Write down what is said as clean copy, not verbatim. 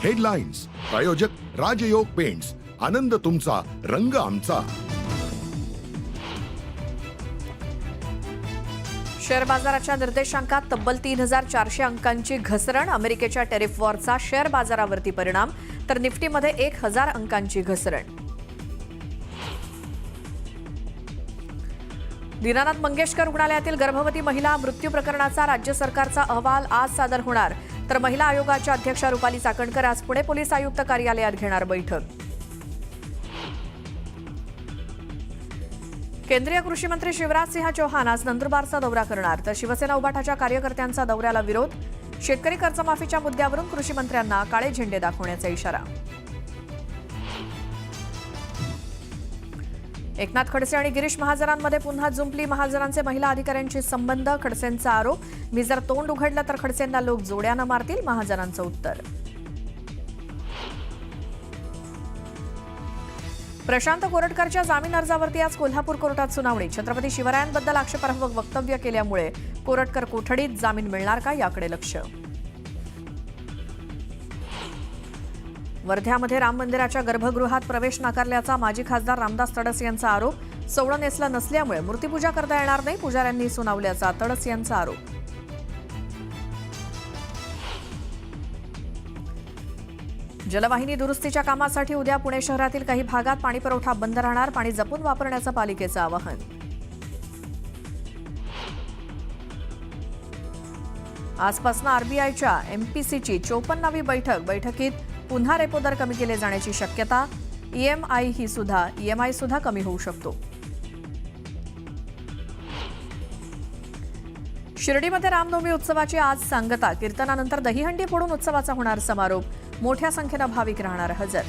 Headlines प्रायोजक राजयोग paints, आनंद तुमचा, रंग आमचा. शेअर बाजाराच्या निर्देशांकात तब्बल 3400 अंकांची घसरण. अमेरिकेच्या टेरिफ वॉरचा शेअर बाजारावरती परिणाम, तर निफ्टीमध्ये 1000 अंकांची घसरण. दीनानाथ मंगेशकर रुग्णालयातील गर्भवती महिला मृत्यू प्रकरणाचा राज्य सरकारचा अहवाल आज सादर होणार. तर महिला आयोगाच्या अध्यक्षा रुपाली चाकणकर आज पुणे पोलीस आयुक्त कार्यालयात घेणार बैठक. केंद्रीय कृषी मंत्री शिवराज सिंह चौहान आज नंदुरबारचा दौरा करणार. तर शिवसेना उभाटाच्या कार्यकर्त्यांचा दौऱ्याला विरोध. शेतकरी कर्जमाफीच्या मुद्द्यावरून कृषी मंत्र्यांना काळे झेंडे दाखवण्याचा इशारा. एकनाथ खडसे आणि गिरीश महाजनांमध्ये पुन्हा जुंपली. महाजनांचे महिला अधिकाऱ्यांशी संबंध, खडसेंचा आरोप. मी जर तोंड उघडलं तर खडसेंना लोक जोड्यानं मारतील, महाजनांचं उत्तर. प्रशांत कोरटकरच्या जामीन अर्जावरती आज कोल्हापूर कोर्टात सुनावणी. छत्रपती शिवरायांबद्दल आक्षेपार्ह वक्तव्य केल्यामुळे कोरटकर कोठडीत, जामीन मिळणार का याकडे लक्ष. वर्ध्यामध्ये राम मंदिराच्या गर्भगृहात प्रवेश नाकारल्याचा माजी खासदार रामदास तडस यांचा आरोप. सोवळं नेसलं नसल्यामुळे मूर्तीपूजा करता येणार नाही, पुजाऱ्यांनी सुनावल्याचा तडस यांचा आरोप. जलवाहिनी दुरुस्तीच्या कामासाठी उद्या पुणे शहरातील काही भागात पाणीपुरवठा बंद राहणार. पाणी जपून वापरण्याचं पालिकेचं आवाहन. आजपासून आरबीआयच्या एमपीसीची 54वी बैठकीत पुन्हा रेपो दर कमी केले जाण्याची शक्यता. ईएमआय सुद्धा कमी होऊ शकतो. शिर्डीमध्ये रामनवमी उत्सवाची आज सांगता. कीर्तनानंतर दहीहंडी फोडून उत्सवाचा होणार समारोप. मोठ्या संख्येनं भाविक राहणार हजर.